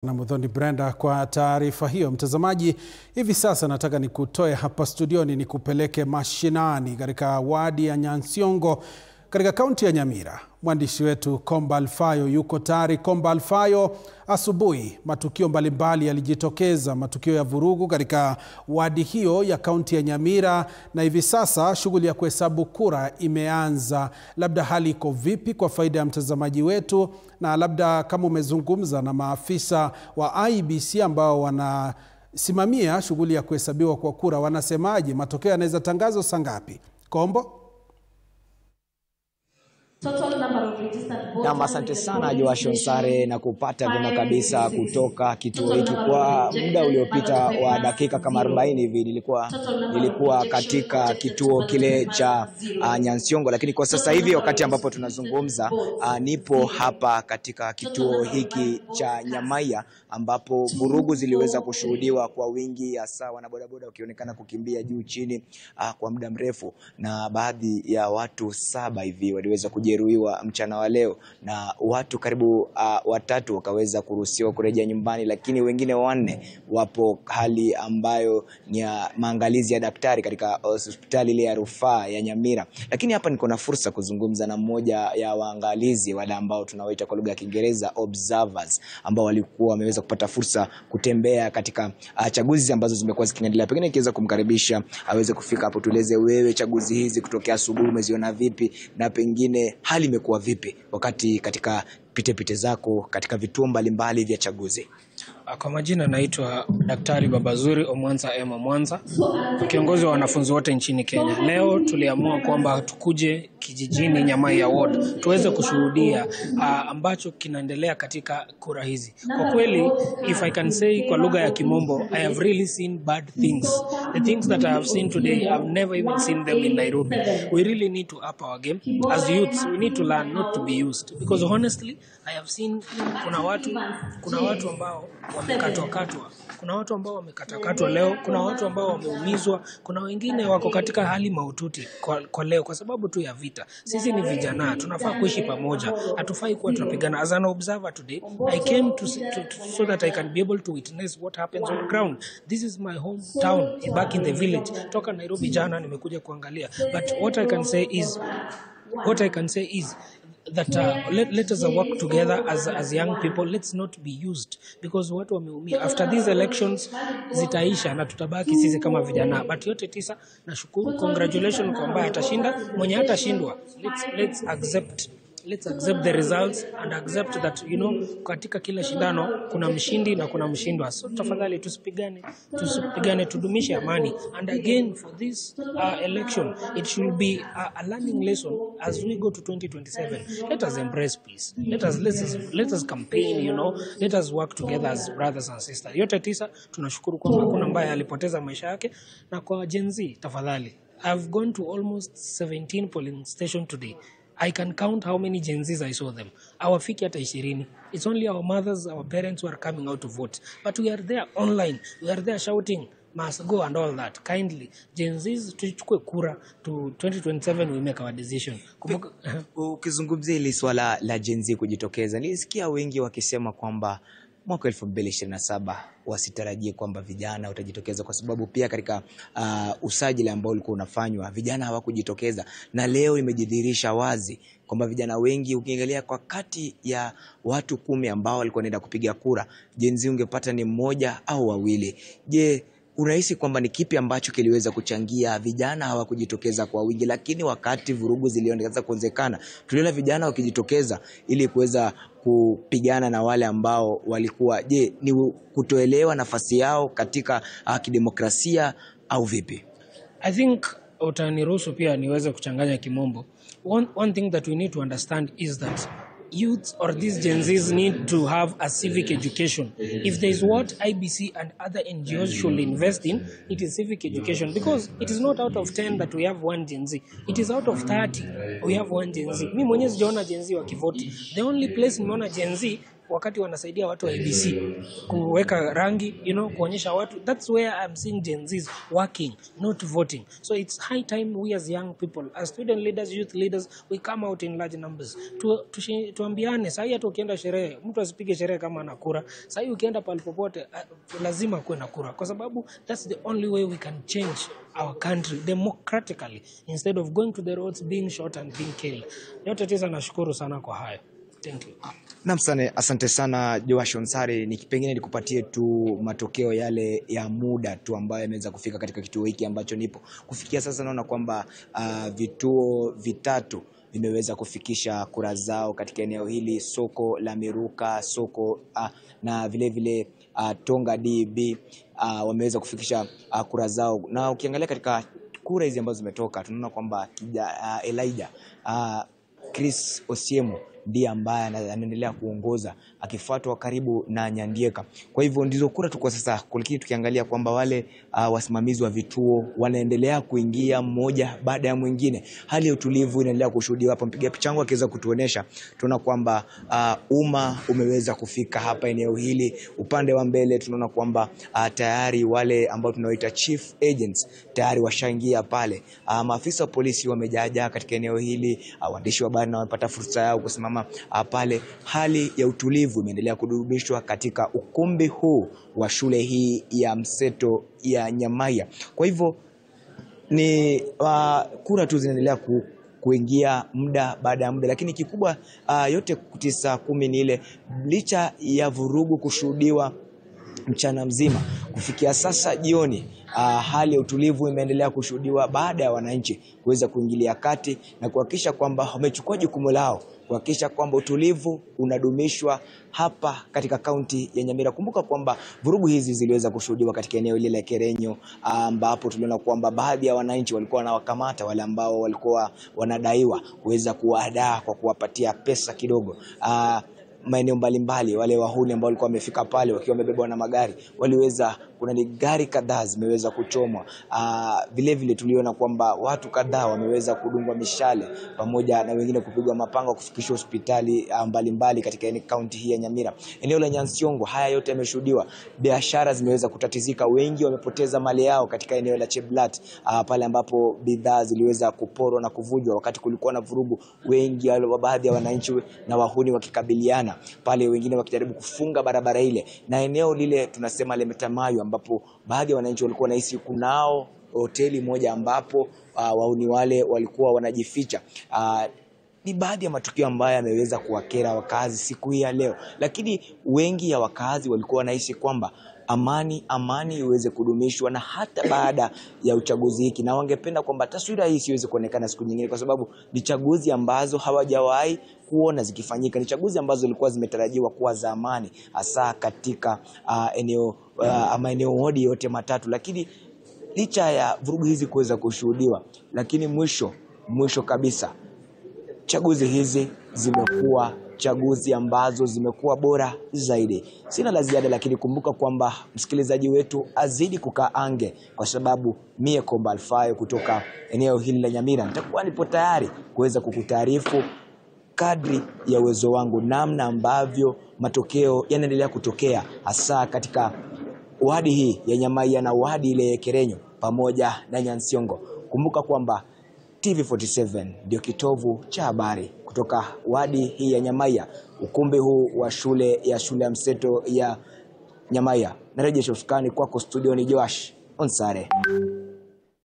Na Muthoni Brenda kwa taarifa hiyo. Mtazamaji, hivi sasa nataka nikutoe hapa studioni nikupeleke mashinani katika wadi ya Nyansiongo katika kaunti ya Nyamira. Mwandishi wetu Komba Alfayo yuko tayari. Komba Alfayo, asubuhi matukio mbalimbali yalijitokeza, matukio ya vurugu katika wadi hiyo ya kaunti ya Nyamira, na hivi sasa shughuli ya kuhesabu kura imeanza. Labda hali iko vipi kwa faida ya mtazamaji wetu, na labda kama umezungumza na maafisa wa IEBC ambao wanasimamia shughuli ya kuhesabiwa kwa kura, wanasemaje? Matokeo yanaweza tangazwa saa ngapi? Kombo? Na asante sana Joashua Sare na kupata vyema kabisa kutoka kituo hiki. Kwa muda uliopita wa dakika kama 40 hivi nilikuwa katika kituo kile cha Nyansiongo, lakini kwa sasa hivi wakati ambapo tunazungumza nipo hapa katika kituo hiki cha Nyamaiya ambapo vurugu ziliweza kushuhudiwa kwa wingi, hasa wanabodaboda wakionekana kukimbia juu chini kwa muda mrefu, na baadhi ya watu 7 hivi waliweza kujeruhiwa mchana wa leo, na watu karibu 3 wakaweza kuruhusiwa kurejea nyumbani, lakini wengine 4 wapo hali ambayo ni ya maangalizi ya daktari katika hospitali ile ya rufaa ya Nyamira. Lakini hapa niko na fursa kuzungumza na mmoja ya waangalizi, wale ambao tunawaita kwa lugha ya Kiingereza observers, ambao walikuwa wameweza kupata fursa kutembea katika chaguzi ambazo zimekuwa zikiendelea. Pengine nikiweza kumkaribisha aweze kufika hapo, tueleze wewe chaguzi hizi kutokea asubuhi umeziona vipi, na pengine hali imekuwa vipi wakati katika pite zako katika vituo mbalimbali vya chaguzi. Kwa majina naitwa Daktari Babazuri Omwanza Emma Mwanza, kiongozi wa wanafunzi wote nchini Kenya. Leo tuliamua kwamba tukuje kijijini Nyamaiya Ward tuweze kushuhudia ambacho kinaendelea katika kura hizi. Kwa kweli, if I can say kwa lugha ya Kimombo, I have really seen bad things. The things that I have seen today, I've never even seen them in Nairobi. We really need to up our game. As youths, we need to learn not to be used. Because honestly, I have seen kuna watu ambao wamekatwa. Kuna watu ambao wamekatwa leo, kuna watu ambao wameumizwa, kuna wengine wako katika hali mahututi kwa leo kwa sababu tu ya vita. Sisi ni vijana, tunafaa kuishi pamoja. Hatufai kuwa tunapigana. As an observer today, I came so that I can be able to witness what happens on ground. This is my hometown, back in the village. Toka Nairobi jana nimekuja kuangalia. But what I can say is that let us work together as young people. Let's not be used, because watu wameumia. After these elections zitaisha na tutabaki sisi kama vijana. But yote tisa, nashukuru, congratulations kwa ambaye atashinda, mwenye hatashindwa. Let's accept the results and accept that, katika kila shindano kuna mshindi na kuna mshindwa. So tafadhali tusipigane, tudumishe amani. And again, for this election, it should be a learning lesson as we go to 2027. Let us embrace peace. Let us campaign, let us work together as brothers and sisters. Yote tisa, tunashukuru kwamba kuna ambaye alipoteza maisha yake. Na kwa Gen Z, tafadhali, I've gone to almost 17 polling station today. I can count how many Gen Zs I saw them. Hawafiki hata 20. It's only our mothers, our parents who are coming out to vote. But we are there online. We are there shouting, must go and all that. Kindly, Gen Zs, tuchukue kura to 2027, we make our decision. Ukizungumzia hili swala la Gen Z kujitokeza, nilisikia wengi wakisema kwamba mwaka 2027 wasitarajie kwamba vijana utajitokeza, kwa sababu pia katika usajili ambao ulikuwa unafanywa vijana hawakujitokeza, na leo imejidhihirisha wazi kwamba vijana wengi, ukiangalia kwa kati ya watu 10 ambao walikuwa wanaenda kupiga kura, Gen Z ungepata ni 1 au 2. Je, unahisi kwamba ni kipi ambacho kiliweza kuchangia vijana hawakujitokeza kwa wingi? Lakini wakati vurugu zilianza kuonekana, tuliona vijana wakijitokeza ili kuweza kupigana na wale ambao walikuwa. Je, ni kutoelewa nafasi yao katika kidemokrasia au vipi? I think utaniruhusu pia niweze kuchanganya Kimombo. One thing that we need to understand is that youth or these Gen Zs need to have a civic education. If there is what IEBC and other NGOs should invest in, it is civic education, because it is not out of 10 that we have 1 Gen Z. It is out of 30 we have 1 Gen Z. Mimi mwenyewe sijaona Gen Z wakivoti. The only place nimeona Gen Z wakati wanasaidia watu wa ABC kuweka rangi, kuonyesha watu. That's where I'm seeing Gen Zs working, not voting. So it's high time we as young people, as student leaders, youth leaders, we come out in large numbers. Tuambiane, sasa hata ukienda sherehe, mtu asipige sherehe kama ana kura. Sasa ukienda pale popote lazima kuwe na kura, kwa sababu that's the only way we can change our country democratically instead of going to the roads, being shot and being killed. Yote tisa, nashukuru sana kwa hayo. Thank you. Namsane, asante sana Joash Onsare. Pengine nikupatie tu matokeo yale ya muda tu ambayo yameweza kufika katika kituo hiki ambacho nipo. Kufikia sasa naona kwamba vituo vitatu vimeweza kufikisha kura zao katika eneo hili: soko la Miruka, soko na vile vile Tonga DB wameweza kufikisha kura zao. Na ukiangalia katika kura hizi ambazo zimetoka, tunaona kwamba Elijah Chris Osiemo ndiye ambaye anaendelea kuongoza, akifuatwa karibu na Nyandieka. Kwa hivyo ndizo kura tu kwa sasa, lakini tukiangalia kwamba wale wasimamizi wa vituo wanaendelea kuingia mmoja baada ya mwingine. Hali ya utulivu inaendelea kushuhudiwa hapa. Mpiga picha wangu akiweza kutuonesha, tunaona kwamba umma umeweza kufika hapa eneo hili. Upande wa mbele tunaona kwamba tayari wale ambao tunaoita chief agents tayari washaingia pale. Maafisa wa polisi wamejaja katika eneo hili, waandishi wa habari na wamepata fursa yao kusimama pale. Hali ya utulivu imeendelea kudumishwa katika ukumbi huu wa shule hii ya mseto ya Nyamaiya. Kwa hivyo ni kura tu zinaendelea kuingia muda baada ya muda, lakini kikubwa yote 9-10 ni ile, licha ya vurugu kushuhudiwa mchana mzima, kufikia sasa jioni hali ya utulivu imeendelea kushuhudiwa baada ya wananchi kuweza kuingilia kati na kuhakikisha kwamba wamechukua jukumu lao, kuhakikisha kwamba utulivu unadumishwa hapa katika kaunti ya Nyamira. Kumbuka kwamba vurugu hizi ziliweza kushuhudiwa katika eneo lile la Kerenyo, ambapo tuliona kwamba baadhi ya wananchi walikuwa wanawakamata wale ambao walikuwa wanadaiwa kuweza kuwahadaa kwa kuwapatia pesa kidogo. Maeneo mbalimbali, wale wahuni ambao walikuwa wamefika pale wakiwa wamebebwa na magari, waliweza, kuna ni gari kadhaa zimeweza kuchomwa. Vile vile tuliona kwamba watu kadhaa wameweza kudungwa mishale pamoja na wengine kupigwa mapanga kufikishwa hospitali mbalimbali katika kaunti hii ya Nyamira. Eneo la Nyansiongo haya yote yameshuhudiwa. Biashara zimeweza kutatizika, wengi wamepoteza mali yao katika eneo la Cheblat, pale ambapo bidhaa ziliweza kuporwa na kuvujwa wakati kulikuwa na vurugu, wengi baadhi ya wananchi na wahuni wakikabiliana pale, wengine wakijaribu kufunga barabara ile. Na eneo lile tunasema Lemetamayo, ambapo baadhi ya wananchi walikuwa nahisi kunao hoteli moja ambapo wahuni wale walikuwa wanajificha. Ni baadhi ya matukio ambayo yameweza kuwakera wakazi siku hii ya leo, lakini wengi ya wakazi walikuwa wanaishi kwamba amani iweze kudumishwa na hata baada ya uchaguzi hiki, na wangependa kwamba taswira hii siweze kuonekana siku nyingine, kwa sababu ni chaguzi ambazo hawajawahi kuona zikifanyika. Ni chaguzi ambazo zilikuwa zimetarajiwa kuwa za amani, hasa katika eneo wodi yote matatu. Lakini licha ya vurugu hizi kuweza kushuhudiwa, lakini mwisho kabisa chaguzi hizi zimekuwa chaguzi ambazo zimekuwa bora zaidi. Sina la ziada, lakini kumbuka kwamba msikilizaji wetu azidi kukaa ange, kwa sababu mie Komba Alfayo kutoka eneo hili la Nyamira nitakuwa nipo tayari kuweza kukutaarifu kadri ya uwezo wangu namna ambavyo matokeo yanaendelea kutokea, hasa katika wadi hii ya Nyamaiya na wadi ile ya Kerenyo pamoja na Nyansiongo. Kumbuka kwamba TV47 ndio kitovu cha habari kutoka wadi hii ya Nyamaiya, ukumbi huu wa shule ya mseto ya Nyamaiya. Narejesha usukani kwako studio, ni Joash Onsare.